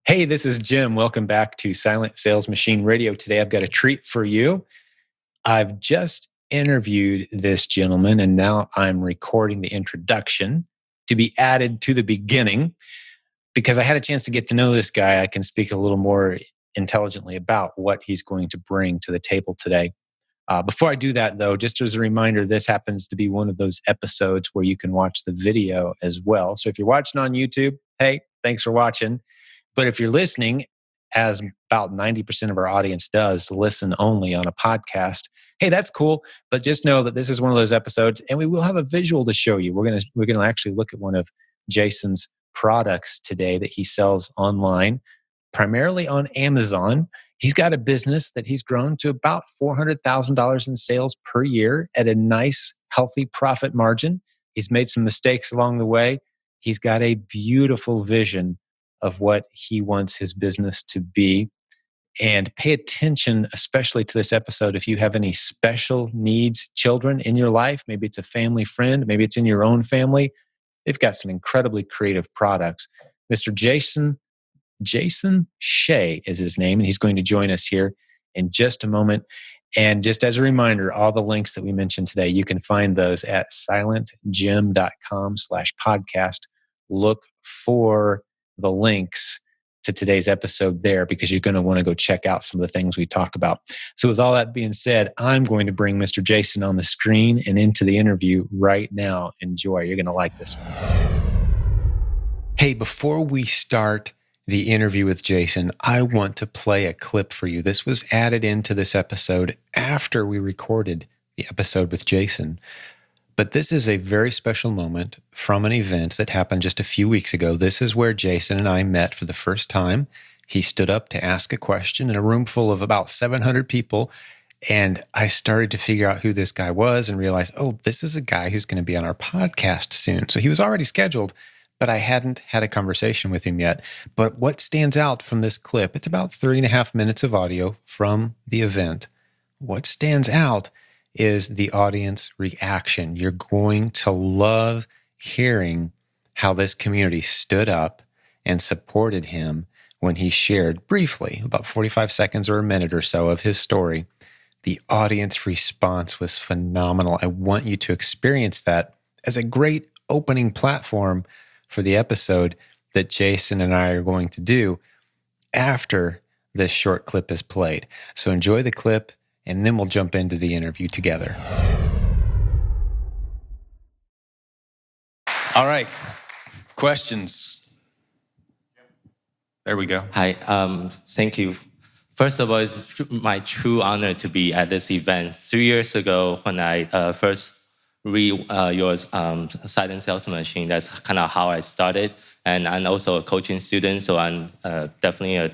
Hey, this is Jim. Welcome back to Silent Sales Machine Radio. Today I've got a treat for you. I've just interviewed this gentleman and now I'm recording the introduction to be added to the beginning because I had a chance to get to know this guy. I can speak a little more intelligently about what he's going to bring to the table today. Before I do that, though, just as a reminder, this happens to be one of those episodes where you can watch the video as well. So if you're watching on YouTube, hey, thanks for watching. But if you're listening, as about 90% of our audience does, listen only on a podcast, hey, that's cool. But just know that this is one of those episodes, and we will have a visual to show you. We're gonna actually look at one of Jason's products today that he sells online, primarily on Amazon. He's got a business that he's grown to about $400,000 in sales per year at a nice, healthy profit margin. He's made some mistakes along the way. He's got a beautiful vision of what he wants his business to be. And pay attention, especially to this episode, if you have any special needs children in your life. Maybe it's a family friend, maybe it's in your own family. They've got some incredibly creative products. Mr. Jason Hsieh is his name, and he's going to join us here in just a moment. And just as a reminder, all the links that we mentioned today, you can find those at silentjim.com/podcast. Look for the links to today's episode there because you're going to want to go check out some of the things we talk about. So with all that being said, I'm going to bring Mr. Jason on the screen and into the interview right now. Enjoy. You're going to like this one. Hey, before we start the interview with Jason, I want to play a clip for you. This was added into this episode after we recorded the episode with Jason. But this is a very special moment from an event that happened just a few weeks ago. This is where Jason and I met for the first time. He stood up to ask a question in a room full of about 700 people. And I started to figure out who this guy was and realized, oh, this is a guy who's going to be on our podcast soon. So he was already scheduled, but I hadn't had a conversation with him yet. But what stands out from this clip, it's about 3.5 minutes of audio from the event. What stands out is the audience reaction. You're going to love hearing how this community stood up and supported him when he shared briefly, about 45 seconds or a minute or so of his story. The audience response was phenomenal. I want you to experience that as a great opening platform for the episode that Jason and I are going to do after this short clip is played. So enjoy the clip, and then we'll jump into the interview together. All right. Questions? There we go. Hi, thank you. First of all, it's my true honor to be at this event. 3 years ago, when I first read your Silent Sales Machine, that's kind of how I started. And I'm also a coaching student, so I'm definitely I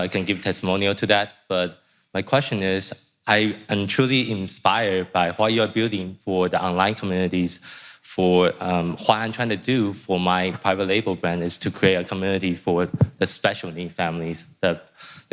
can give testimonial to that. But my question is, I am truly inspired by what you're building for the online communities. For what I'm trying to do for my private label brand is to create a community for the special need families, the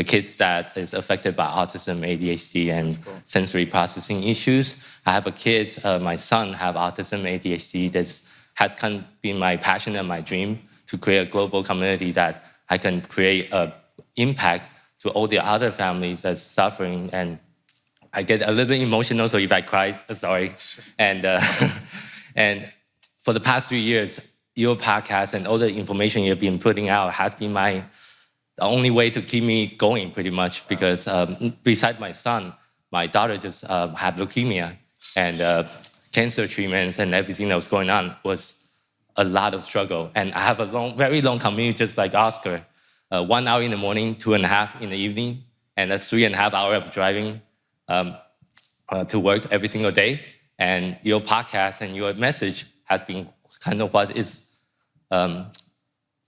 kids that is affected by autism, ADHD, and sensory processing issues. I have a kid, my son have autism, ADHD. This has kind of been my passion and my dream to create a global community that I can create an impact to all the other families that's suffering. And I get a little bit emotional, so if I cry, sorry. And and for the past 3 years, your podcast and all the information you've been putting out has been the only way to keep me going, pretty much. Because besides my son, my daughter just had leukemia, and cancer treatments and everything that was going on was a lot of struggle. And I have a very long commute, just like Oscar. 1 hour in the morning, 2.5 in the evening, and that's 3.5 hours of driving to work every single day. And your podcast and your message has been kind of what is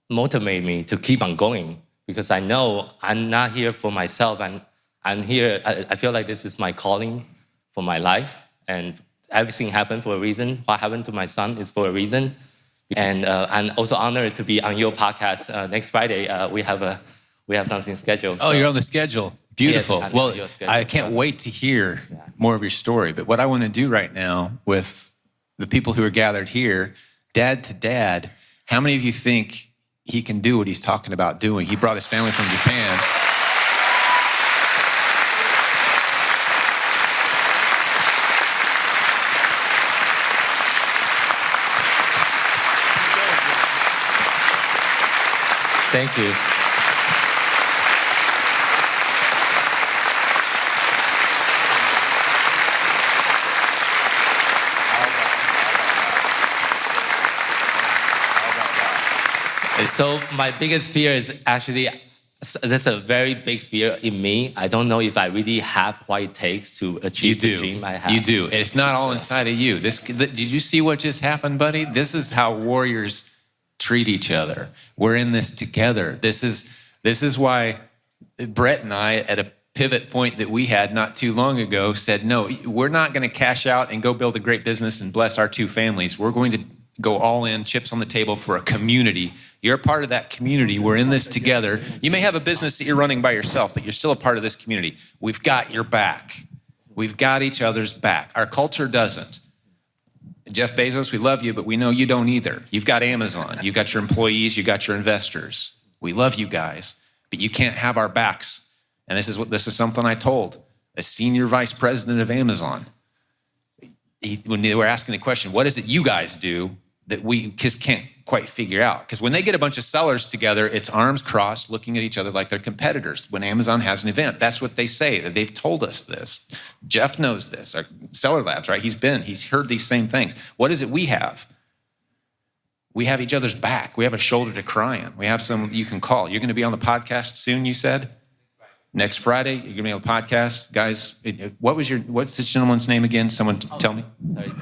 motivated me to keep on going, because I know I'm not here for myself, and I'm here. I feel like this is my calling for my life, and everything happened for a reason. What happened to my son is for a reason. And I'm also honored to be on your podcast next Friday. We have something scheduled. Oh, so. You're on the schedule. Beautiful. Yes, well, I can't wait to hear more of your story. But what I want to do right now with the people who are gathered here, dad to dad, how many of you think he can do what he's talking about doing. He brought his family from Japan. Thank you. So my biggest fear is actually, there's a very big fear in me. I don't know if I really have what it takes to achieve the dream I have. You do. And it's not all inside of you. Did you see what just happened, buddy? This is how warriors treat each other. We're in this together. This is why Brett and I, at a pivot point that we had not too long ago, said, no, we're not going to cash out and go build a great business and bless our two families. We're going to go all in, chips on the table for a community. You're a part of that community. We're in this together. You may have a business that you're running by yourself, but you're still a part of this community. We've got your back. We've got each other's back. Our culture doesn't. Jeff Bezos, we love you, but we know you don't either. You've got Amazon. You've got your employees. You've got your investors. We love you guys, but you can't have our backs. And this is something I told a senior vice president of Amazon. When they were asking the question, what is it you guys do that we just can't quite figure out? Because when they get a bunch of sellers together, it's arms crossed, looking at each other like they're competitors. When Amazon has an event, that's what they say. That they've told us this. Jeff knows this. Our Seller Labs, right? He's heard these same things. What is it we have? We have each other's back. We have a shoulder to cry on. We have someone you can call. You're going to be on the podcast soon, you said? Next Friday, you're going to be on the podcast. Guys, what's this gentleman's name again? Someone tell me. Sorry.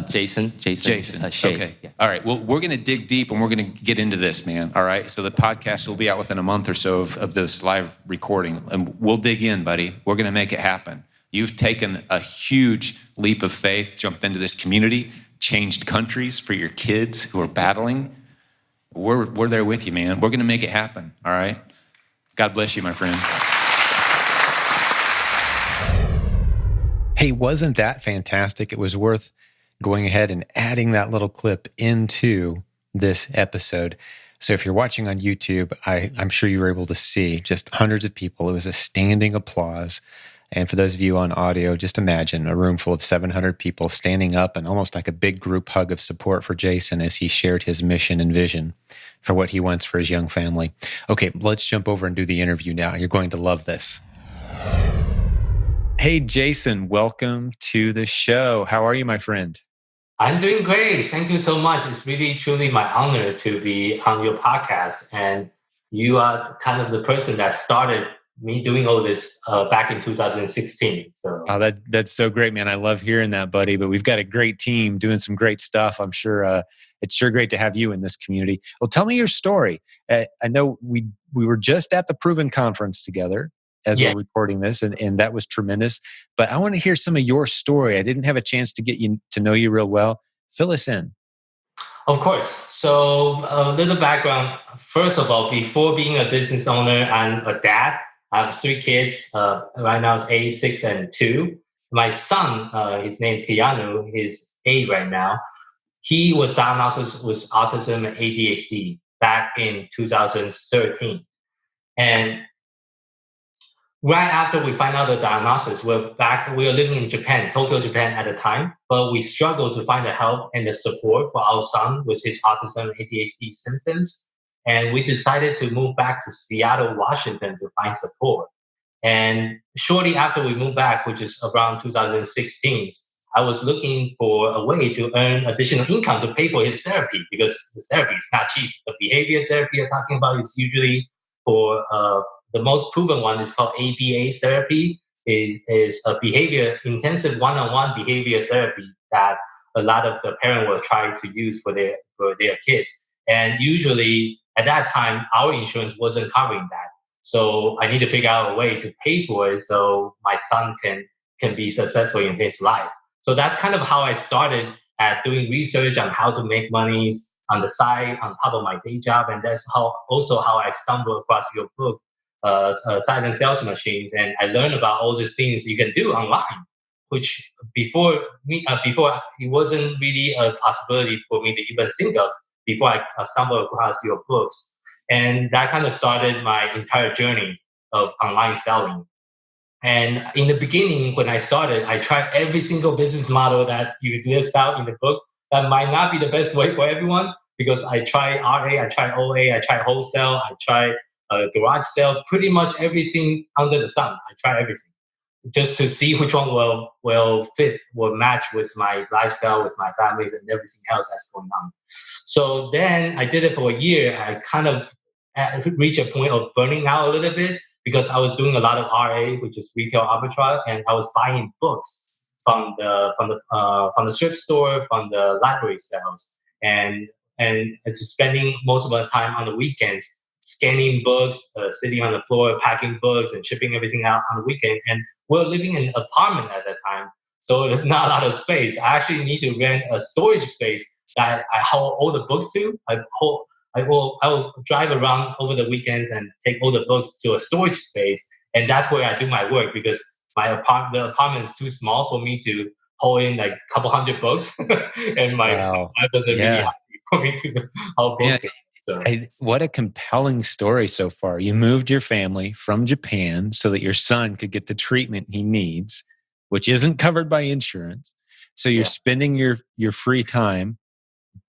Jason Hsieh. Okay. Yeah. All right. Well, we're going to dig deep and we're going to get into this, man. All right. So the podcast will be out within a month or so of this live recording. And we'll dig in, buddy. We're going to make it happen. You've taken a huge leap of faith, jumped into this community, changed countries for your kids who are battling. We're there with you, man. We're going to make it happen. All right. God bless you, my friend. Hey, wasn't that fantastic? It was worth going ahead and adding that little clip into this episode. So if you're watching on YouTube, I'm sure you were able to see just hundreds of people. It was a standing applause. And for those of you on audio, just imagine a room full of 700 people standing up and almost like a big group hug of support for Jason as he shared his mission and vision for what he wants for his young family. Okay, let's jump over and do the interview now. You're going to love this. Hey, Jason, welcome to the show. How are you, my friend? I'm doing great. Thank you so much. It's really, truly my honor to be on your podcast. And you are kind of the person that started me doing all this back in 2016. So that's so great, man. I love hearing that, buddy. But we've got a great team doing some great stuff. I'm sure it's sure great to have you in this community. Well, tell me your story. I know we were just at the Proven Conference together as we're recording this, and that was tremendous. But I want to hear some of your story. I didn't have a chance to get you to know you real well. Fill us in. Of course. So a little background. First of all, before being a business owner, I'm a dad. I have 3 kids. Right now it's 8, 6, and 2. My son, his name's Keanu. He's 8 right now. He was diagnosed with autism and ADHD back in 2013. And right after we find out the diagnosis, we were living in Japan, Tokyo, Japan at the time, but we struggled to find the help and the support for our son with his autism and ADHD symptoms. And we decided to move back to Seattle, Washington to find support. And shortly after we moved back, which is around 2016, I was looking for a way to earn additional income to pay for his therapy, because the therapy is not cheap. The behavior therapy you're talking about is usually for the most proven one is called ABA therapy, is a intensive one-on-one behavior therapy that a lot of the parents will try to use for their kids. And usually at that time, our insurance wasn't covering that. So I need to figure out a way to pay for it so my son can be successful in his life. So that's kind of how I started at doing research on how to make money on the side, on top of my day job. And that's also how I stumbled across your book, Silent Sales Machines. And I learned about all the things you can do online, which before it wasn't really a possibility for me to even think of, before I stumbled across your books. And that kind of started my entire journey of online selling. And in the beginning, when I started, I tried every single business model that you list out in the book. That might not be the best way for everyone, because I tried RA, I tried OA, I tried wholesale, I tried garage sale, pretty much everything under the sun. I tried everything just to see which one will fit, will match with my lifestyle, with my families, and everything else that's going on. So then I did it for a year. I kind of reached a point of burning out a little bit, because I was doing a lot of RA, which is retail arbitrage, and I was buying books from the thrift store, from the library sales, and it's spending most of the time on the weekends scanning books, sitting on the floor, packing books, and shipping everything out on the weekend. And we're living in an apartment at that time, so there's not a lot of space. I actually need to rent a storage space that I hold all the books to. I will drive around over the weekends and take all the books to a storage space, and that's where I do my work, because the apartment is too small for me to hold in like a couple hundred books, and my wife doesn't really happy for me to hold books. Yeah. So. What a compelling story so far. You moved your family from Japan so that your son could get the treatment he needs, which isn't covered by insurance. So you're spending your free time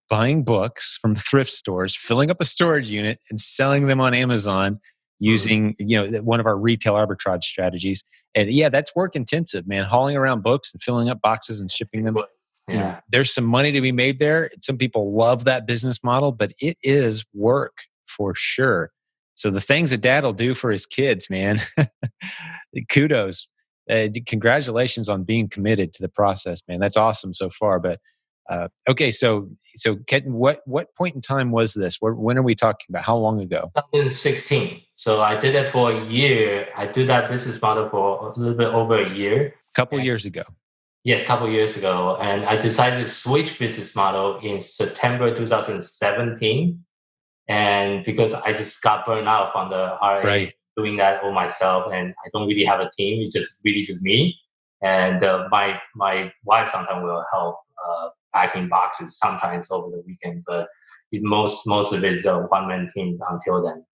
buying books from thrift stores, filling up a storage unit, and selling them on Amazon using one of our retail arbitrage strategies. And that's work intensive, man. Hauling around books and filling up boxes and shipping them. There's some money to be made there. Some people love that business model, but it is work for sure. So the things that dad will do for his kids, man, kudos. Congratulations on being committed to the process, man. That's awesome so far. But okay, so Ketan, what point in time was this? When are we talking about? How long ago? 2016. So I did it for a year. I did that business model for a little bit over a year. A couple years ago. Yes, a couple years ago. And I decided to switch business model in September 2017. And because I just got burned out from the RA, doing that all myself, and I don't really have a team. It's just really just me. And my wife sometimes will help packing boxes sometimes over the weekend, but most of it is a one-man team until then.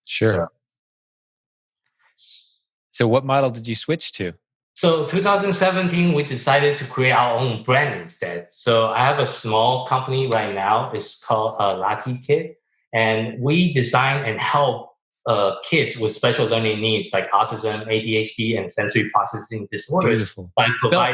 Sure. So what model did you switch to? So 2017, we decided to create our own brand instead. So I have a small company right now. It's called Lakikid, and we design and help kids with special learning needs like autism, ADHD, and sensory processing disorders. Beautiful.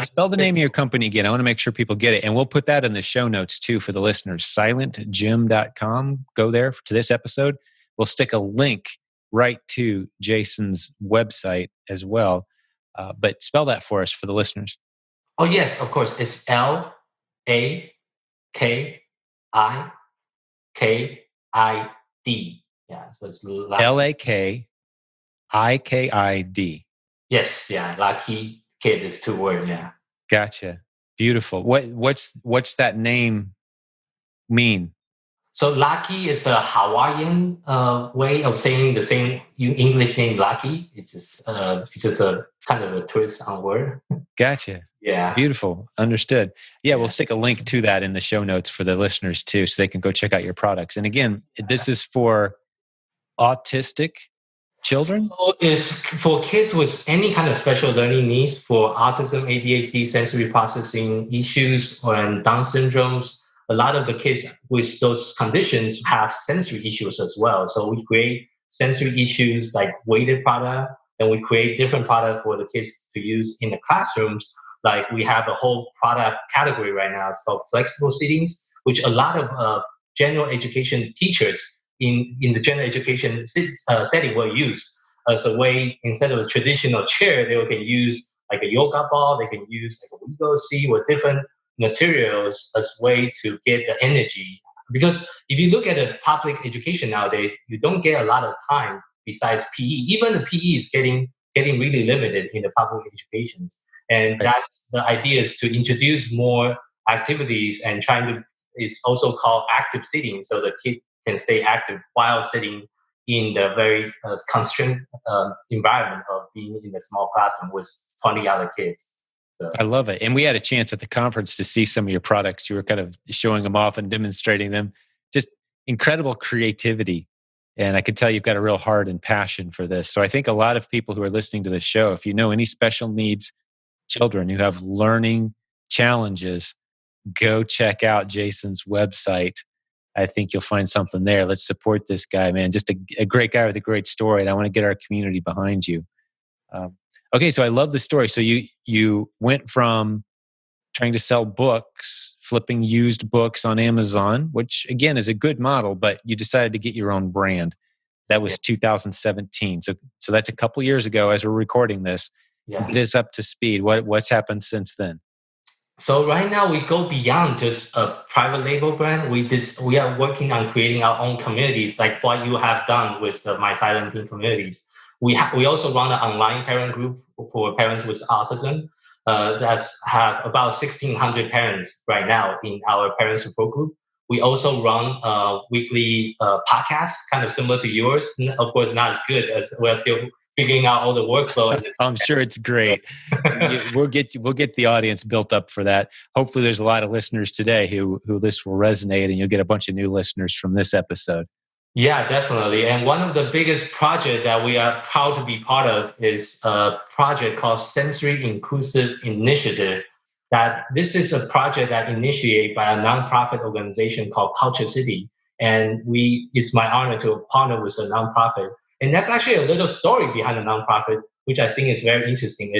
Spell the name of your company again. I want to make sure people get it. And we'll put that in the show notes too for the listeners. silentgym.com. Go there to this episode. We'll stick a link right to Jason's website as well. But spell that for us for the listeners. Oh, yes, of course. It's Lakikid. Yeah, so it's Lakikid. Yes, yeah. Lakikid is 2 words. Yeah. Gotcha. Beautiful. What's that name mean? So Laki is a Hawaiian way of saying the same English name Lucky. It's just a kind of a twist on word. Gotcha. Yeah. Beautiful. Understood. Yeah, we'll stick a link to that in the show notes for the listeners too, so they can go check out your products. And again, this is for autistic children? So it's for kids with any kind of special learning needs, for autism, ADHD, sensory processing issues, and Down syndromes. A lot of the kids with those conditions have sensory issues as well. So we create sensory issues like weighted product, and we create different product for the kids to use in the classrooms. Like we have a whole product category right now. It's called flexible seatings, which a lot of general education teachers in the general education setting will use as a way, instead of a traditional chair, they can use like a yoga ball, they can use like a wiggle seat with different materials as a way to get the energy. Because if you look at the public education nowadays, you don't get a lot of time besides PE. Even the PE is getting really limited in the public educations. And that's the idea, is to introduce more activities and it's also called active sitting. So the kid can stay active while sitting in the very constrained environment of being in a small classroom with 20 other kids. So. I love it. And we had a chance at the conference to see some of your products. You were kind of showing them off and demonstrating them. Just incredible creativity. And I can tell you've got a real heart and passion for this. So I think a lot of people who are listening to this show, if you know any special needs children who have learning challenges, go check out Jason's website. I think you'll find something there. Let's support this guy, man. Just a great guy with a great story. And I want to get our community behind you. Okay, so I love the story. So you went from trying to sell books, flipping used books on Amazon, which again is a good model, but you decided to get your own brand. That was 2017. So that's a couple years ago as we're recording this. Yeah. It is up to speed. What's happened since then? So right now we go beyond just a private label brand. We are working on creating our own communities, like what you have done with the My Silent Teen communities. We also run an online parent group for parents with autism that have about 1,600 parents right now in our parent support group. We also run a weekly podcast, kind of similar to yours. Of course, not as good as we're still figuring out all the workflow. I'm sure it's great. We'll get the audience built up for that. Hopefully there's a lot of listeners today who this will resonate, and you'll get a bunch of new listeners from this episode. Yeah, definitely. And one of the biggest projects that we are proud to be part of is a project called Sensory Inclusive Initiative. That this is a project that initiated by a nonprofit organization called Culture City. And it's my honor to partner with a nonprofit. And that's actually a little story behind the nonprofit, which I think is very interesting.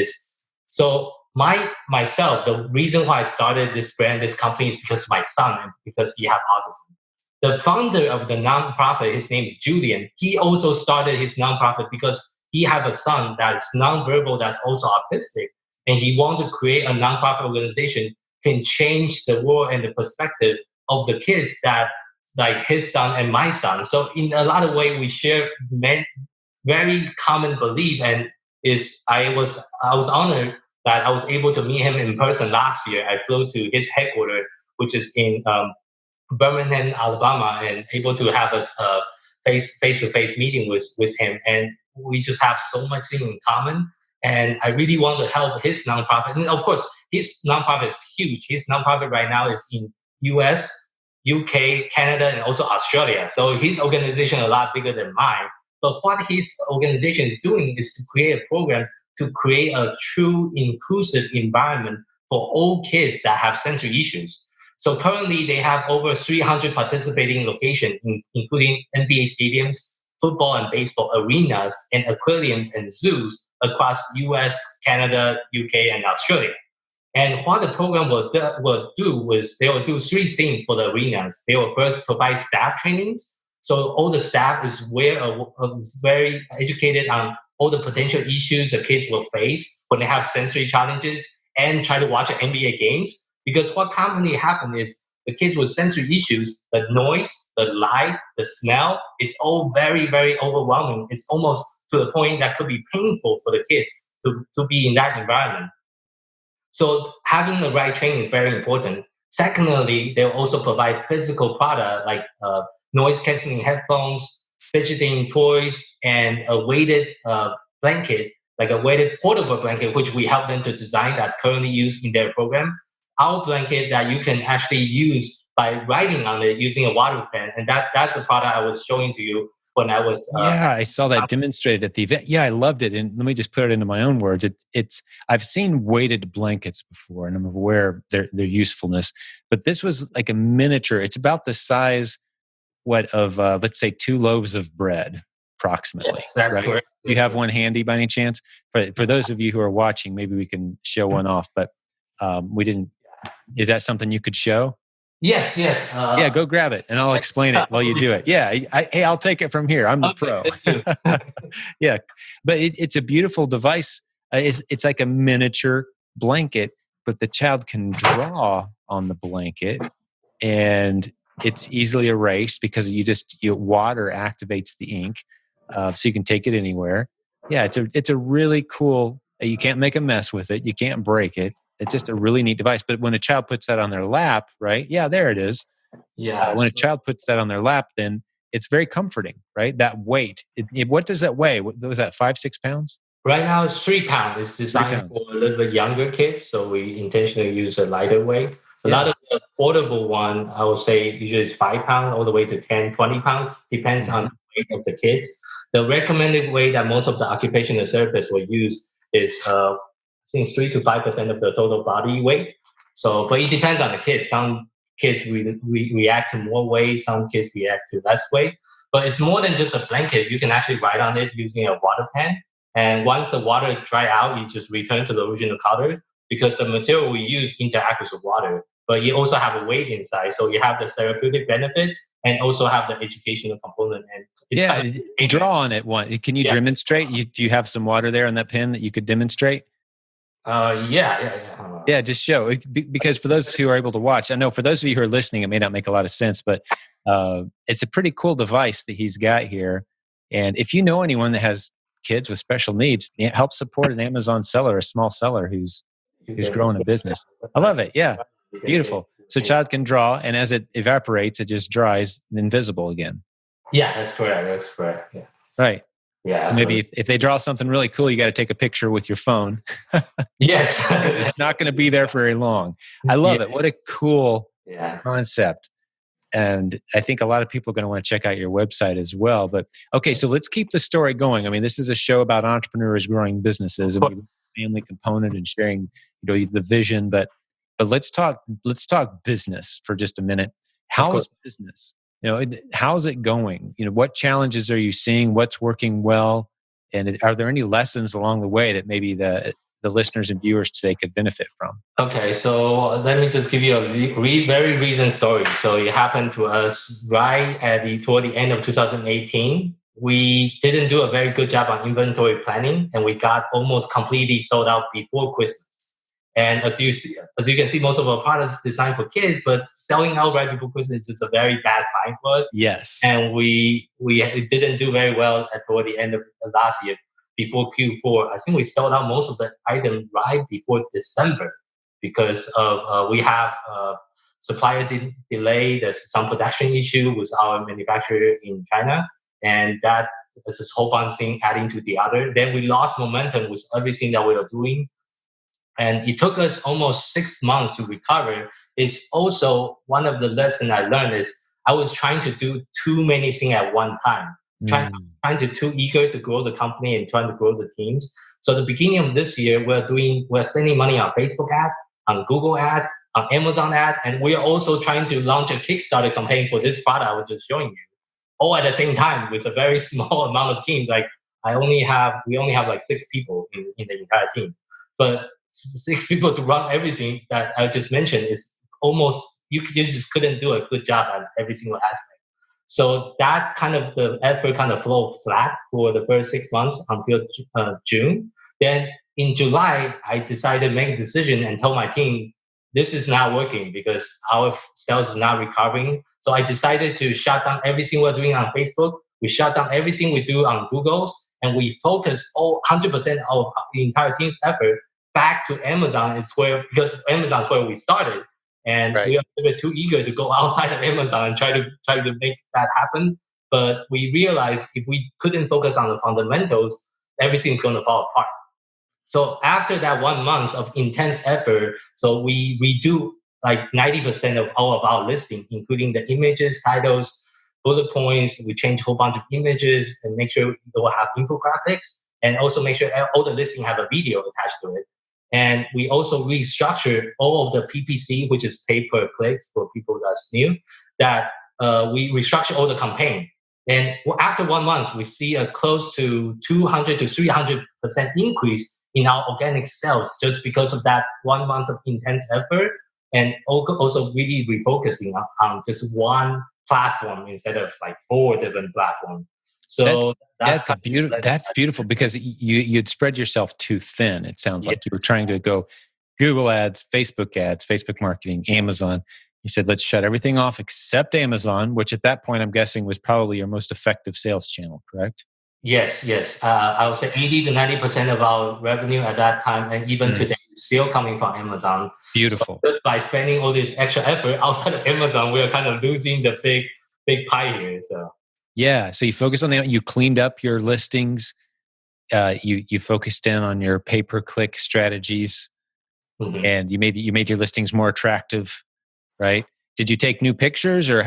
So myself, the reason why I started this brand, this company, is because of my son and because he has autism. The founder of the nonprofit, his name is Julian. He also started his nonprofit because he has a son that's nonverbal, that's also autistic, and he wanted to create a nonprofit organization can change the world and the perspective of the kids that like his son and my son. So in a lot of ways, we share very common belief, and I was honored that I was able to meet him in person last year. I flew to his headquarters, which is in Birmingham, Alabama, and able to have a face-to-face meeting with him. And we just have so much thing in common. And I really want to help his nonprofit. And of course, his nonprofit is huge. His nonprofit right now is in US, UK, Canada, and also Australia. So his organization is a lot bigger than mine. But what his organization is doing is to create a program to create a true inclusive environment for all kids that have sensory issues. So currently they have over 300 participating locations, including NBA stadiums, football and baseball arenas, and aquariums and zoos across US, Canada, UK, and Australia. And what the program will do was they will do three things for the arenas. They will first provide staff trainings. So all the staff is very educated on all the potential issues the kids will face when they have sensory challenges and try to watch NBA games. Because what commonly happens is the kids with sensory issues, the noise, the light, the smell, is all very, very overwhelming. It's almost to the point that could be painful for the kids to be in that environment. So having the right training is very important. Secondly, they'll also provide physical product like noise canceling headphones, fidgeting toys, and a weighted blanket, like a weighted portable blanket, which we help them to design that's currently used in their program. Our blanket that you can actually use by writing on it using a water pen. And that's the product I was showing to you when I was. I saw that demonstrated at the event. Yeah, I loved it. And let me just put it into my own words. I've seen weighted blankets before, and I'm aware of their usefulness. But this was like a miniature. It's about the size, of let's say 2 loaves of bread, approximately. Yes, that's right? correct. Do you have one handy by any chance? For those of you who are watching, maybe we can show one off. But we didn't. Is that something you could show? Yes. Yeah, go grab it, and I'll explain it while you do it. Yeah, hey, I'll take it from here. I'm the pro. Yeah, but it's a beautiful device. It's like a miniature blanket, but the child can draw on the blanket, and it's easily erased because water activates the ink, so you can take it anywhere. Yeah, it's a really cool. You can't make a mess with it. You can't break it. It's just a really neat device. But when a child puts that on their lap, right? Yeah, there it is. Yeah. When a child puts that on their lap, then it's very comforting, right? That weight. What does that weigh? What was that, 5-6 pounds? Right now it's 3 pounds. It's designed for a little bit younger kids, so we intentionally use a lighter weight. A lot of the portable one, I would say usually it's 5 pounds all the way to 10, 20 pounds, depends on the weight of the kids. The recommended weight that most of the occupational therapists will use is, I think, 3 to 5% of the total body weight. So, but it depends on the kids. Some kids react to more weight, some kids react to less weight. But it's more than just a blanket. You can actually write on it using a water pen. And once the water dry out, you just return to the original color because the material we use interacts with the water. But you also have a weight inside, so you have the therapeutic benefit and also have the educational component. And it's draw on it. Can you demonstrate? Do you have some water there on that pen that you could demonstrate? Yeah. Just show it, because for those who are able to watch, I know for those of you who are listening, it may not make a lot of sense, but it's a pretty cool device that he's got here. And if you know anyone that has kids with special needs, help support an Amazon seller, a small seller who's growing a business. I love it. Yeah, beautiful. So child can draw, and as it evaporates, it just dries invisible again. Yeah, that's correct. Yeah. Right. Yeah. So maybe if they draw something really cool, you got to take a picture with your phone. Yes. It's not going to be there for very long. I love it. What a cool concept. And I think a lot of people are going to want to check out your website as well. But okay, so let's keep the story going. I mean, this is a show about entrepreneurs growing businesses, and we family component and sharing, the vision. But let's talk business for just a minute. How is business? How's it going? What challenges are you seeing? What's working well? And are there any lessons along the way that maybe the listeners and viewers today could benefit from? Okay, so let me just give you a very recent story. So it happened to us right toward the end of 2018. We didn't do a very good job on inventory planning, and we got almost completely sold out before Christmas. And as you can see, most of our products designed for kids, but selling out right before Christmas is just a very bad sign for us. Yes. And we didn't do very well toward the end of last year. Before Q4, I think we sold out most of the items right before December because of we have supplier delay. There's some production issue with our manufacturer in China, and that is this whole bunch thing adding to the other. Then we lost momentum with everything that we were doing. And it took us almost 6 months to recover. It's also one of the lessons I learned is I was trying to do too many things at one time, trying to too eager to grow the company and trying to grow the teams. So at the beginning of this year, we're spending money on Facebook ads, on Google ads, on Amazon ads, and we are also trying to launch a Kickstarter campaign for this product I was just showing you, all at the same time with a very small amount of team. Like we only have like 6 people in the entire team, but 6 people to run everything that I just mentioned is almost, you just couldn't do a good job at every single aspect. So that kind of the effort kind of flowed flat for the first 6 months until June. Then in July, I decided to make a decision and told my team, this is not working because our sales is not recovering. So I decided to shut down everything we're doing on Facebook. We shut down everything we do on Google's, and we focus 100% of the entire team's effort back to Amazon. Because Amazon is where we started, and we are a bit too eager to go outside of Amazon and try to make that happen. But we realized if we couldn't focus on the fundamentals, everything's going to fall apart. So after that 1 month of intense effort, so we redo like 90% of all of our listing, including the images, titles, bullet points. We change a whole bunch of images and make sure it will have infographics, and also make sure all the listing have a video attached to it. And we also restructured all of the PPC, which is pay per click for people that's new, that we restructured all the campaign. And after 1 month, we see a close to 200 to 300% increase in our organic sales just because of that 1 month of intense effort, and also really refocusing on just one platform instead of like 4 different platforms. So that's beautiful because you'd spread yourself too thin. It sounds like you were trying to go Google ads, Facebook marketing, Amazon. You said, let's shut everything off except Amazon, which at that point, I'm guessing was probably your most effective sales channel, correct? Yes. I would say 80 to 90% of our revenue at that time, and even today, is still coming from Amazon. Beautiful. So just by spending all this extra effort outside of Amazon, we are kind of losing the big pie here. So yeah, so you focused on that. You cleaned up your listings. You focused in on your pay-per-click strategies, and you made your listings more attractive. right? Did you take new pictures, or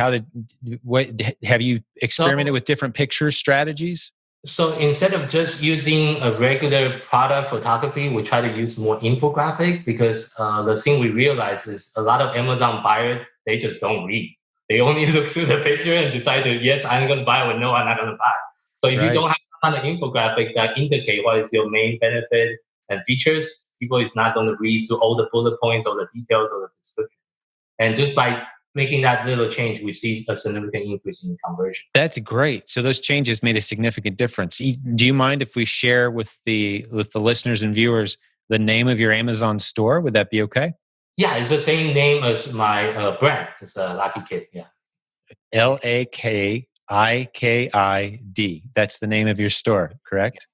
what have you experimented with different picture strategies? So instead of just using a regular product photography, we try to use more infographic because the thing we realize is a lot of Amazon buyers, they just don't read. They only look through the picture and decide to, yes, I'm going to buy, or no, I'm not going to buy. So if you don't have some kind of infographic that indicate what is your main benefit and features, people is not going to read through all the bullet points or the details or the description. And just by making that little change, we see a significant increase in conversion. That's great. So those changes made a significant difference. Do you mind if we share with the listeners and viewers the name of your Amazon store? Would that be okay? Yeah, it's the same name as my brand. It's a Lakikid. Yeah. Lakikid. That's the name of your store, correct?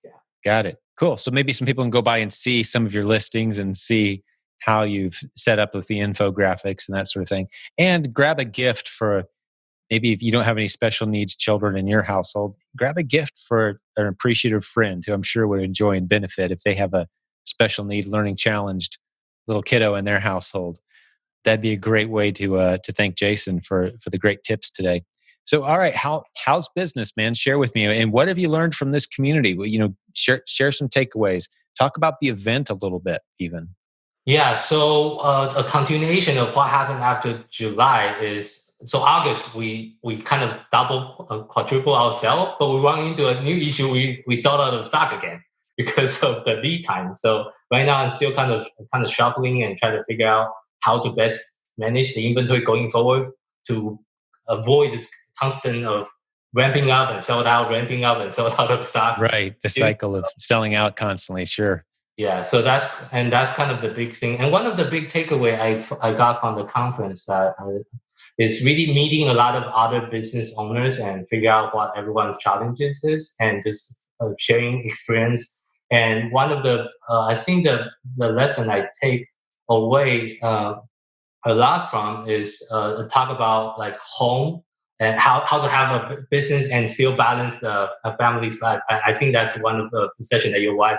Yeah. Got it. Cool. So maybe some people can go by and see some of your listings and see how you've set up with the infographics and that sort of thing. And grab a gift for, maybe if you don't have any special needs children in your household, grab a gift for an appreciative friend who I'm sure would enjoy and benefit if they have a special need, learning challenged little kiddo in their household. That'd be a great way to thank Jason for the great tips today. So, all right, how's business, man? Share with me, and what have you learned from this community? Well, share some takeaways. Talk about the event a little bit, even. Yeah. So a continuation of what happened after July is, so August we kind of quadruple our sale, but we run into a new issue. We sold out of stock again because of the lead time. So right now I'm still kind of shuffling and trying to figure out how to best manage the inventory going forward to avoid this constant of ramping up and sold out, ramping up and sold out of stock. Right, the cycle of selling out constantly. Sure. Yeah, so that's kind of the big thing. And one of the big takeaway I got from the conference that is really meeting a lot of other business owners and figure out what everyone's challenges is, and just sharing experience. And one of the I think the lesson I take away a lot from is talk about like home and how to have a business and still balance a family's life. I think that's one of the session that your wife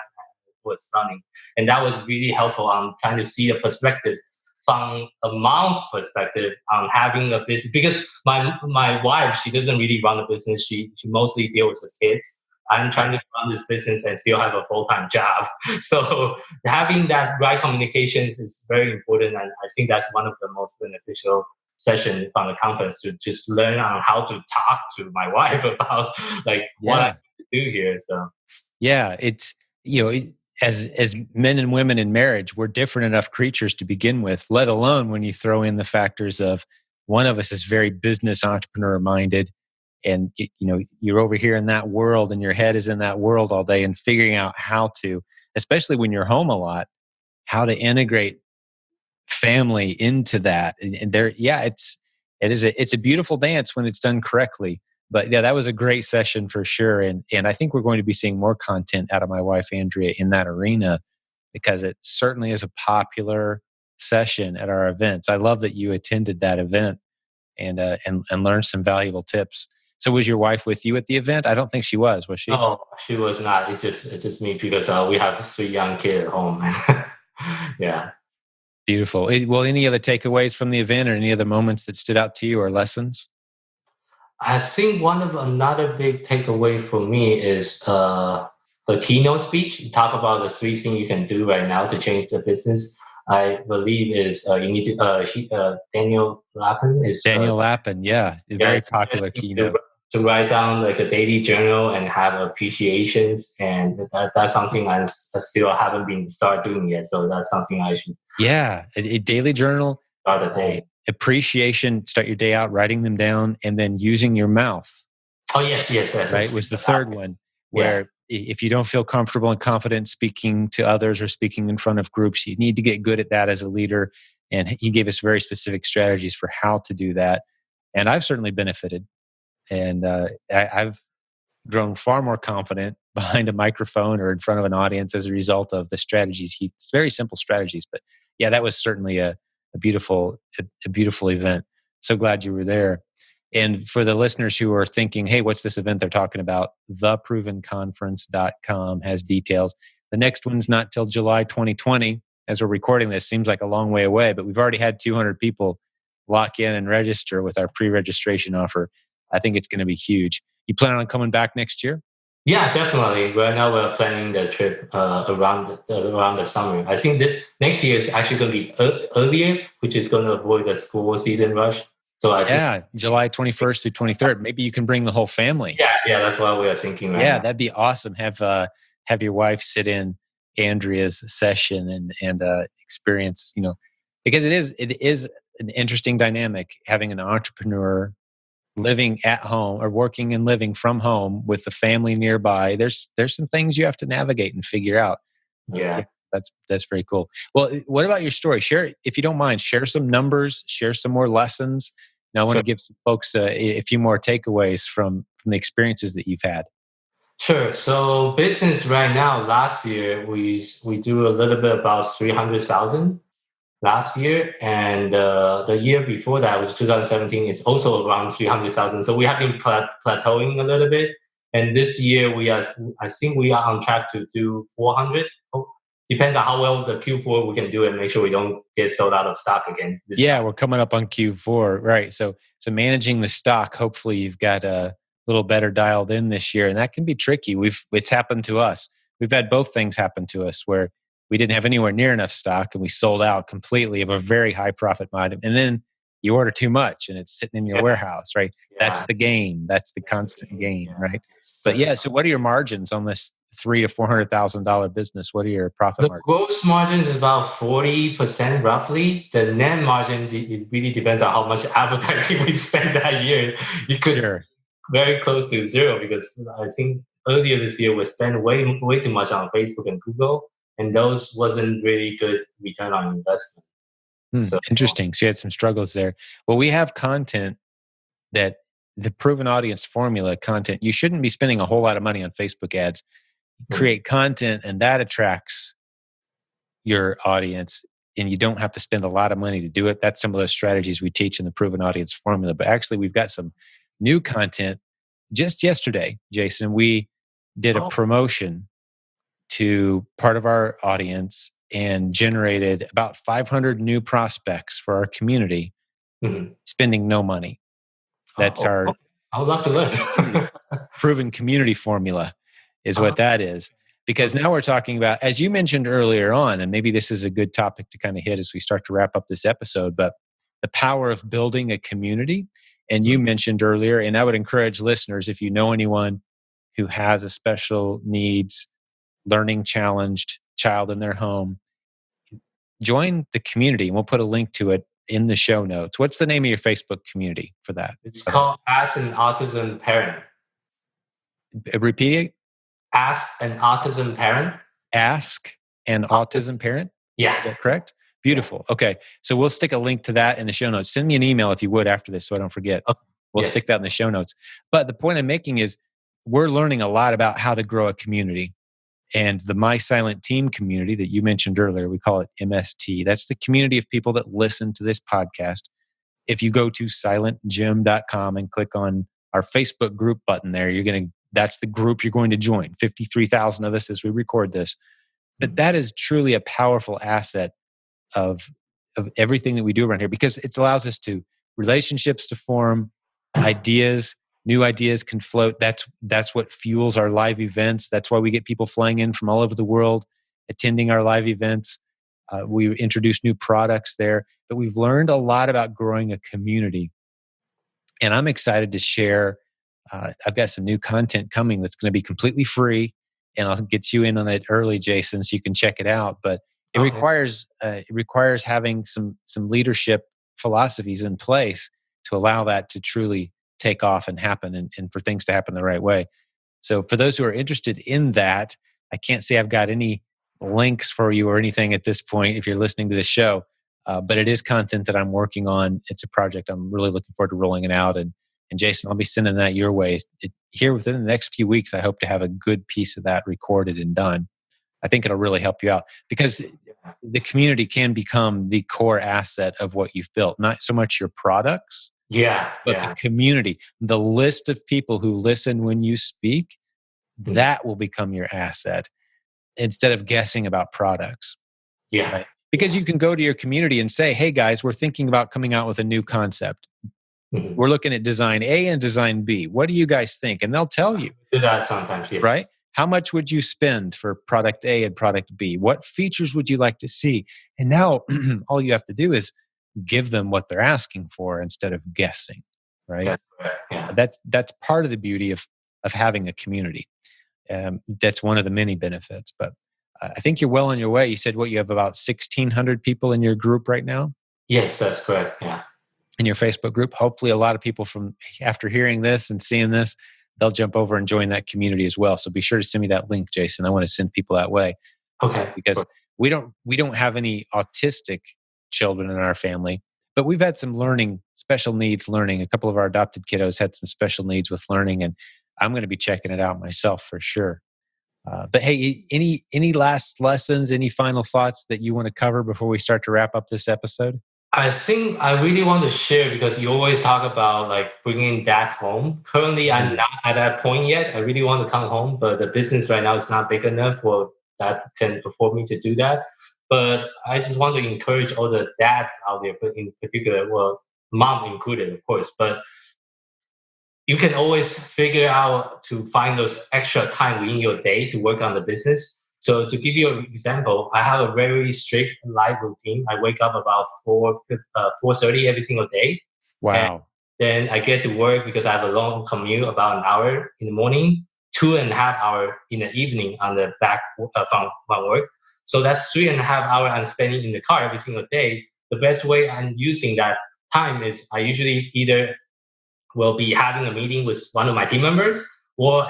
was running, and that was really helpful on trying to see a perspective from a mom's perspective on having a business, because my wife, she doesn't really run a business. She mostly deals with the kids. I'm trying to run this business and still have a full-time job. So having that right communications is very important, and I think that's one of the most beneficial session from the conference, to just learn on how to talk to my wife about like what I do here. So yeah, it's as men and women in marriage, we're different enough creatures to begin with, let alone when you throw in the factors of one of us is very business entrepreneur minded, and you're over here in that world and your head is in that world all day, and figuring out how to, especially when you're home a lot, how to integrate family into that. And there, yeah, it's a beautiful dance when it's done correctly. But yeah, that was a great session for sure. And I think we're going to be seeing more content out of my wife, Andrea, in that arena, because it certainly is a popular session at our events. I love that you attended that event and learned some valuable tips. So was your wife with you at the event? I don't think she was she? No, she was not. It's just me, because we have 3 young kids at home. Yeah. Beautiful. Well, any other takeaways from the event, or any other moments that stood out to you, or lessons? I think another big takeaway for me is the keynote speech. You talk about the 3 things you can do right now to change the business. I believe is you need to Daniel Lappin is Daniel Lappin, yeah, a very popular keynote. To write down like a daily journal and have appreciations, and that's something I still haven't been start doing yet. So that's something I should. Yeah, a daily journal. Start the day. Appreciation, start your day out writing them down, and then using your mouth. Oh yes. Right, was the third one, where if you don't feel comfortable and confident speaking to others or speaking in front of groups, you need to get good at that as a leader. And he gave us very specific strategies for how to do that. And I've certainly benefited. And I've grown far more confident behind a microphone or in front of an audience as a result of the strategies. It's very simple strategies, but yeah, that was certainly a beautiful event. So glad you were there. And for the listeners who are thinking, hey, what's this event they're talking about? theprovenconference.com has details. The next one's not till July 2020. as we're recording this, seems like a long way away, but we've already had 200 people lock in and register with our pre-registration offer. I think it's going to be huge. You plan on coming back next year? Yeah, definitely. Right now we're planning the trip around the summer. I think this next year is actually going to be earlier, which is going to avoid the school season rush. So I think, July 21st through 23rd. Maybe you can bring the whole family. yeah, that's what we are thinking right Yeah, now. that'd be awesome. Have your wife sit in Andrea's session and experience, because it is an interesting dynamic having an entrepreneur living at home or working and living from home with the family nearby. There's some things you have to navigate and figure out. Yeah. That's very cool. Well, what about your story? Share, if you don't mind, share some numbers, share some more lessons. Now, I want to give some folks a few more takeaways from the experiences that you've had. Sure. So business right now, last year we do a little bit about 300,000 last year, and the year before that was 2017. It's also around 300,000. So we have been plateauing a little bit, and this year I think we are on track to do 400. Depends on how well the Q4 we can do and make sure we don't get sold out of stock again. Yeah, we're coming up on Q4, right? So managing the stock. Hopefully, you've got a little better dialed in this year, and that can be tricky. It's happened to us. We've had both things happen to us where we didn't have anywhere near enough stock, and we sold out completely of a very high profit item, and then you order too much, and it's sitting in your warehouse, right? Yeah. That's the game. That's the constant game, right? But That's yeah, so what are your margins on this $300,000 to $400,000 business? What are your profit the margins? gross margin is about 40% roughly. The net margin, it really depends on how much advertising we spend that year. You could very close to zero, because I think earlier this year we spent way too much on Facebook and Google, and those wasn't really good return on investment. So Interesting. So you had some struggles there. Well, we have content that the proven audience formula content. You shouldn't be spending a whole lot of money on Facebook ads. Create content, and that attracts your audience, and you don't have to spend a lot of money to do it. That's some of the strategies we teach in the proven audience formula. But actually, we've got some new content. Just yesterday, Jason, we did a promotion to part of our audience and generated about 500 new prospects for our community, spending no money. That's our I would love to learn. proven community formula is what that is. Because now we're talking about, as you mentioned earlier on, and maybe this is a good topic to kind of hit as we start to wrap up this episode, but the power of building a community. And you mentioned earlier, and I would encourage listeners, if you know anyone who has a special needs, learning challenged child in their home, join the community. And we'll put a link to it in the show notes. What's the name of your Facebook community for that? It's called Ask an Autism Parent. Repeat it. Ask an Autism Parent. Ask an Autism Parent? Yeah. Is that correct? Beautiful. Yeah. Okay. So we'll stick a link to that in the show notes. Send me an email if you would after this so I don't forget. Okay. We'll stick that in the show notes. But the point I'm making is we're learning a lot about how to grow a community. And the My Silent Team community that you mentioned earlier, we call it MST. That's the community of people that listen to this podcast. If you go to silentgym.com and click on our Facebook group button there, that's the group you're going to join. 53,000 of us as we record this. But that is truly a powerful asset of everything that we do around here, because it allows us to relationships to form, new ideas can float. That's what fuels our live events. That's why we get people flying in from all over the world, attending our live events. We introduce new products there, but we've learned a lot about growing a community. And I'm excited to share. I've got some new content coming that's going to be completely free, and I'll get you in on it early, Jason, so you can check it out. But it requires having some leadership philosophies in place to allow that to truly take off and happen, and for things to happen the right way. So for those who are interested in that, I can't say I've got any links for you or anything at this point if you're listening to this show, but it is content that I'm working on. It's a project I'm really looking forward to rolling it out. And Jason, I'll be sending that your way. Here within the next few weeks, I hope to have a good piece of that recorded and done. I think it'll really help you out, because the community can become the core asset of what you've built, not so much your products, but the community, the list of people who listen when you speak, that will become your asset instead of guessing about products. Yeah. Right? Because you can go to your community and say, hey guys, we're thinking about coming out with a new concept. Mhm. We're looking at design A and design B. What do you guys think? And they'll tell you. Do that sometimes, yes. Right? How much would you spend for product A and product B? What features would you like to see? And now all you have to do is give them what they're asking for instead of guessing, right? That's correct. Yeah. That's part of the beauty of having a community. That's one of the many benefits. But I think you're well on your way. You said you have about 1,600 people in your group right now? Yes, that's correct. Yeah. In your Facebook group. Hopefully a lot of people from after hearing this and seeing this, they'll jump over and join that community as well. So be sure to send me that link, Jason. I want to send people that way. Okay. Because we don't have any autistic children in our family, but we've had some special needs learning. A couple of our adopted kiddos had some special needs with learning, and I'm going to be checking it out myself for sure. But hey, any last lessons, any final thoughts that you want to cover before we start to wrap up this episode? I think I really want to share because you always talk about like bringing dad home. Currently, I'm not at that point yet. I really want to come home, but the business right now is not big enough for that can afford me to do that. But I just want to encourage all the dads out there, but in particular, well, mom included, of course, but you can always figure out to find those extra time within your day to work on the business. So to give you an example, I have a very strict life routine. I wake up about 4:30 every single day. Wow. Then I get to work because I have a long commute, about an hour in the morning, 2.5 hours in the evening on the back from work. So that's 3.5 hours I'm spending in the car every single day. The best way I'm using that time is I usually either will be having a meeting with one of my team members, or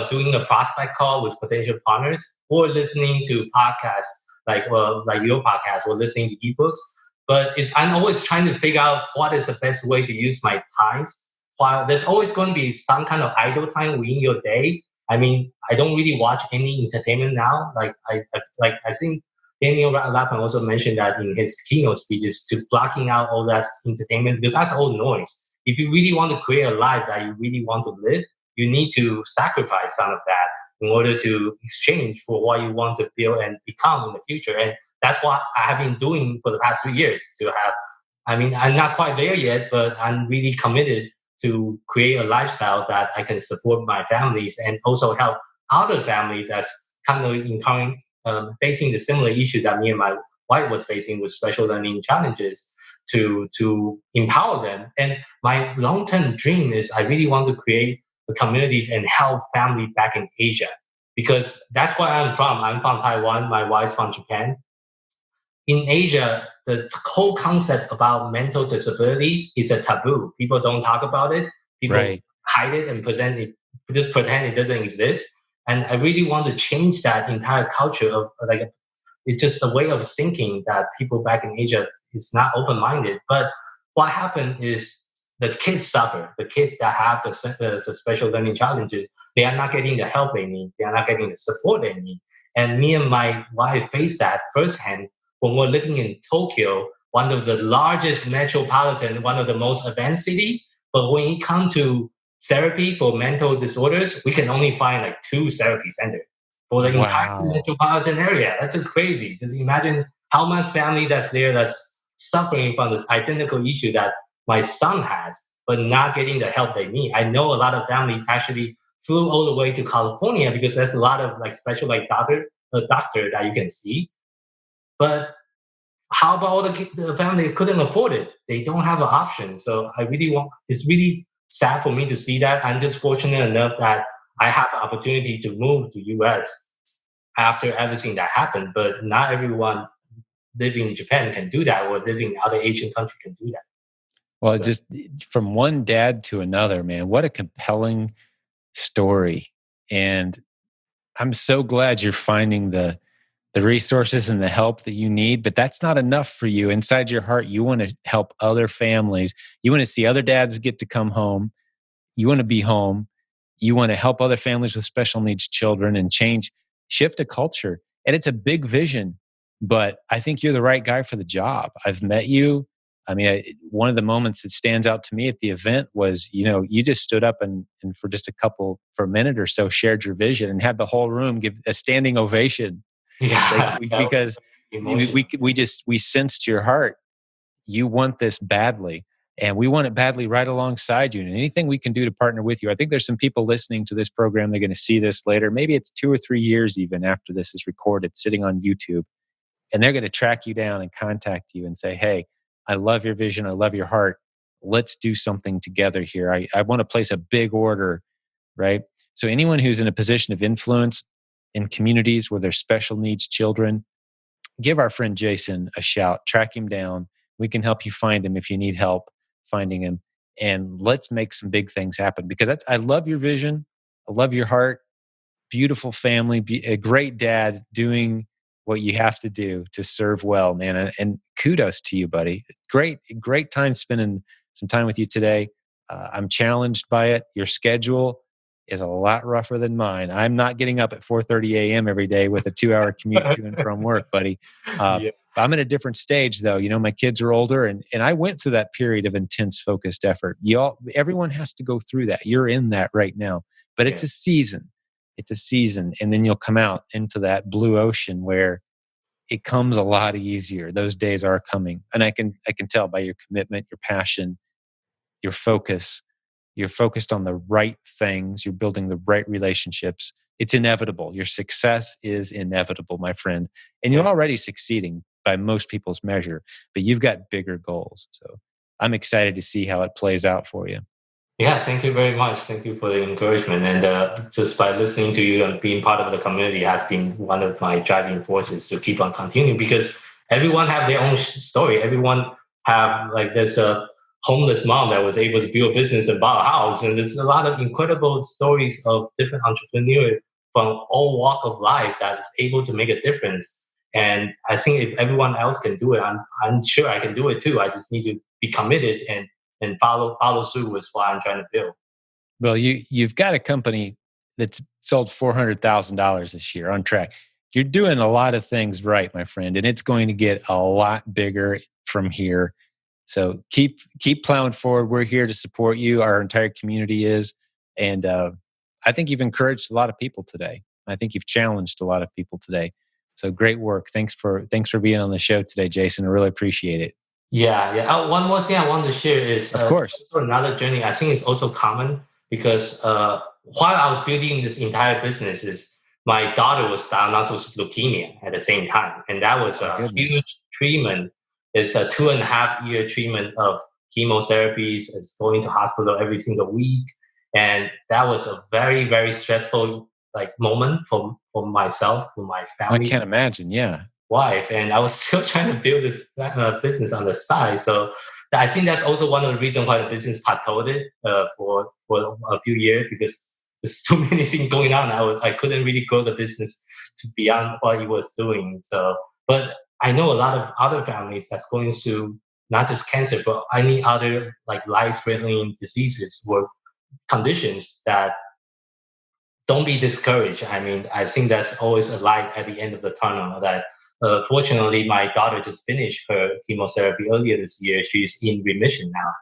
doing a prospect call with potential partners, or listening to podcasts like your podcast, or listening to ebooks. But I'm always trying to figure out what is the best way to use my times. While there's always going to be some kind of idle time within your day. I mean, I don't really watch any entertainment now. I think Daniel Lapan also mentioned that in his keynote speeches, to blocking out all that entertainment, because that's all noise. If you really want to create a life that you really want to live, you need to sacrifice some of that in order to exchange for what you want to build and become in the future. And that's what I have been doing for the past 3 years I'm not quite there yet, but I'm really committed to create a lifestyle that I can support my families and also help other families that's kind of encountering, facing the similar issues that me and my wife was facing with special learning challenges, to empower them. And my long-term dream is I really want to create communities and help family back in Asia, because that's where I'm from. I'm from Taiwan. My wife's from Japan. In Asia, the whole concept about mental disabilities is a taboo. People don't talk about it. People hide it and just pretend it doesn't exist. And I really want to change that entire culture of it's just a way of thinking that people back in Asia is not open-minded. But what happened is the kids suffer. The kids that have the special learning challenges, they are not getting the help they need. They are not getting the support they need. And me and my wife faced that firsthand when we're living in Tokyo, one of the largest metropolitan, one of the most advanced city. But when it comes to therapy for mental disorders, we can only find like 2 therapy centers for the entire metropolitan area. That's just crazy. Just imagine how much family that's there that's suffering from this identical issue that my son has, but not getting the help they need. I know a lot of families actually flew all the way to California because there's a lot of special doctor that you can see. But how about all the family couldn't afford it? They don't have an option. So it's really sad for me to see that. I'm just fortunate enough that I have the opportunity to move to US after everything that happened, but not everyone living in Japan can do that, or living in other Asian countries can do that. Well, just from one dad to another, man, what a compelling story. And I'm so glad you're finding the resources and the help that you need, but that's not enough for you. Inside your heart, you want to help other families. You want to see other dads get to come home. You want to be home. You want to help other families with special needs children and shift a culture. And it's a big vision, but I think you're the right guy for the job. I've met you. I mean, one of the moments that stands out to me at the event was, you just stood up and for a minute or so, shared your vision and had the whole room give a standing ovation. Yeah. Because emotional. We sensed your heart. You want this badly, and we want it badly right alongside you. And anything we can do to partner with you. I think there's some people listening to this program. They're going to see this later. Maybe it's 2 or 3 years even after this is recorded, sitting on YouTube, and they're going to track you down and contact you and say, "Hey, I love your vision. I love your heart. Let's do something together here. I want to place a big order." Right. So anyone who's in a position of influence in communities where there's special needs children, give our friend Jason a shout, track him down. We can help you find him if you need help finding him. And let's make some big things happen, because I love your vision. I love your heart. Beautiful family, a great dad doing what you have to do to serve well, man. And kudos to you, buddy. Great time spending some time with you today. I'm challenged by it. Your schedule is a lot rougher than mine. I'm not getting up at 4:30 a.m. every day with a 2-hour commute to and from work, buddy. Yeah. I'm at a different stage, though. My kids are older, and I went through that period of intense, focused effort. Everyone has to go through that. You're in that right now, but it's a season. It's a season, and then you'll come out into that blue ocean where it comes a lot easier. Those days are coming, and I can tell by your commitment, your passion, your focus. You're focused on the right things. You're building the right relationships. It's inevitable. Your success is inevitable, my friend, and you're already succeeding by most people's measure. But you've got bigger goals, so I'm excited to see how it plays out for you. Yeah, thank you very much. Thank you for the encouragement. And just by listening to you and being part of the community has been one of my driving forces to keep on continuing, because everyone have their own story. Everyone have, like, there's a homeless mom that was able to build a business and buy a house. And there's a lot of incredible stories of different entrepreneurs from all walk of life that is able to make a difference. And I think if everyone else can do it, I'm sure I can do it too. I just need to be committed and follow through with what I'm trying to build. Well, you've got a company that's sold $400,000 this year, on track. You're doing a lot of things right, my friend, and it's going to get a lot bigger from here. So keep plowing forward. We're here to support you. Our entire community is, and I think you've encouraged a lot of people today. I think you've challenged a lot of people today. So great work. Thanks for being on the show today, Jason. I really appreciate it. Yeah. One more thing I want to share is, of course, for another journey. I think it's also common because while I was building this entire business, is my daughter was diagnosed with leukemia at the same time, and that was a huge treatment. It's a 2.5-year treatment of chemotherapies. It's going to hospital every single week, and that was a very, very stressful moment for myself, for my family. I can't imagine. Yeah. Wife, and I was still trying to build this business on the side. So I think that's also one of the reasons why the business plateaued for a few years, because there's too many things going on. I couldn't really grow the business to beyond what it was doing. So, but I know a lot of other families that's going through not just cancer, but any other life-threatening diseases or conditions that. Don't be discouraged. I mean, I think that's always a light at the end of the tunnel. That fortunately, my daughter just finished her chemotherapy earlier this year. She's in remission now.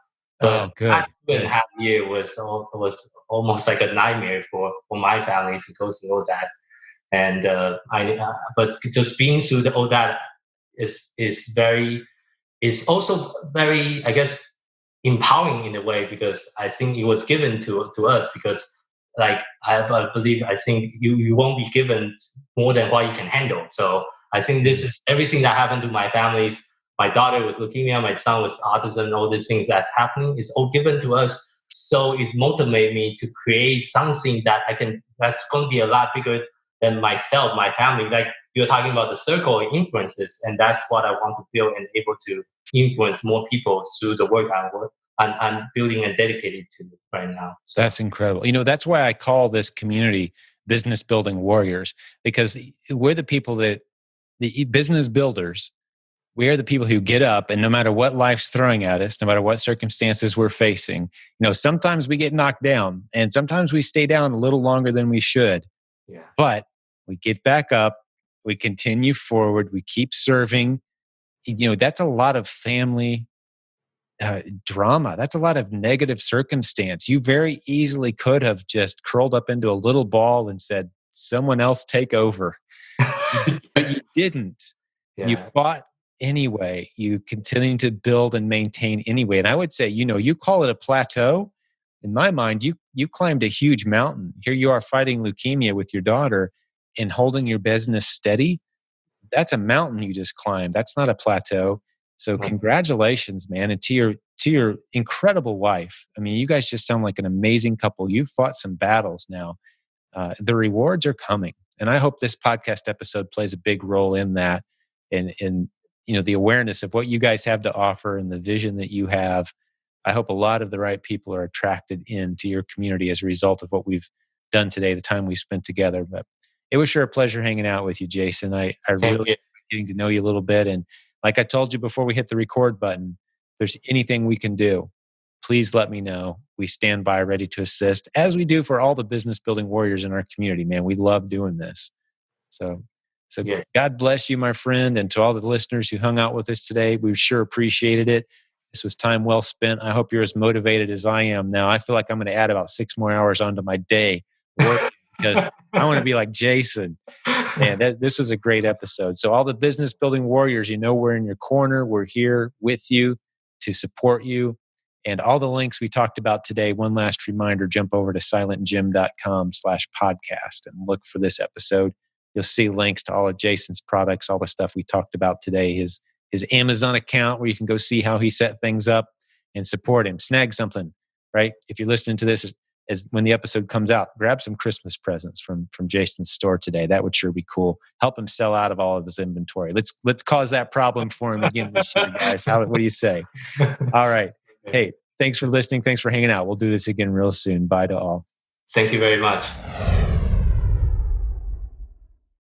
Oh, good. That 2.5 years was almost like a nightmare for my family to go through all that. And but just being through all that is also very, I guess, empowering in a way, because I think it was given to us, because I believe, I think you won't be given more than what you can handle. So I think this is everything that happened to my families. My daughter with leukemia, my son with autism, all these things that's happening, it's all given to us. So it motivated me to create something that's going to be a lot bigger than myself, my family. Like you're talking about the circle of influences, and that's what I want to build and able to influence more people through the work I'm building and dedicated to right now. So. That's incredible. That's why I call this community Business Building Warriors, because we're the people the business builders. We are the people who get up, and no matter what life's throwing at us, no matter what circumstances we're facing, sometimes we get knocked down, and sometimes we stay down a little longer than we should. Yeah. But we get back up, we continue forward, we keep serving. That's a lot of family drama. That's a lot of negative circumstance. You very easily could have just curled up into a little ball and said, someone else take over. But you didn't. You fought anyway. You continue to build and maintain anyway. And I would say, you call it a plateau. In my mind, you climbed a huge mountain. Here you are fighting leukemia with your daughter and holding your business steady. That's a mountain you just climbed. That's not a plateau. So congratulations, man. And to your incredible wife. I mean, you guys just sound like an amazing couple. You've fought some battles now. The rewards are coming. And I hope this podcast episode plays a big role in that, in the awareness of what you guys have to offer and the vision that you have. I hope a lot of the right people are attracted into your community as a result of what we've done today, the time we spent together. But it was sure a pleasure hanging out with you, Jason. I really enjoyed getting to know you a little bit. And like I told you before we hit the record button, if there's anything we can do, please let me know. We stand by ready to assist, as we do for all the business building warriors in our community, man. We love doing this. So yes. God bless you, my friend. And to all the listeners who hung out with us today, we sure appreciated it. This was time well spent. I hope you're as motivated as I am now. I feel like I'm going to add about 6 more hours onto my day working because I want to be like Jason. And this was a great episode. So all the business building warriors, we're in your corner. We're here with you to support you. And all the links we talked about today, one last reminder, jump over to silentjim.com/podcast and look for this episode. You'll see links to all of Jason's products, all the stuff we talked about today, his Amazon account where you can go see how he set things up and support him. Snag something, right? If you're listening to this as when the episode comes out, grab some Christmas presents from Jason's store today. That would sure be cool. Help him sell out of all of his inventory. Let's cause that problem for him again this year, guys. What do you say? All right. Hey, thanks for listening. Thanks for hanging out. We'll do this again real soon. Bye to all. Thank you very much.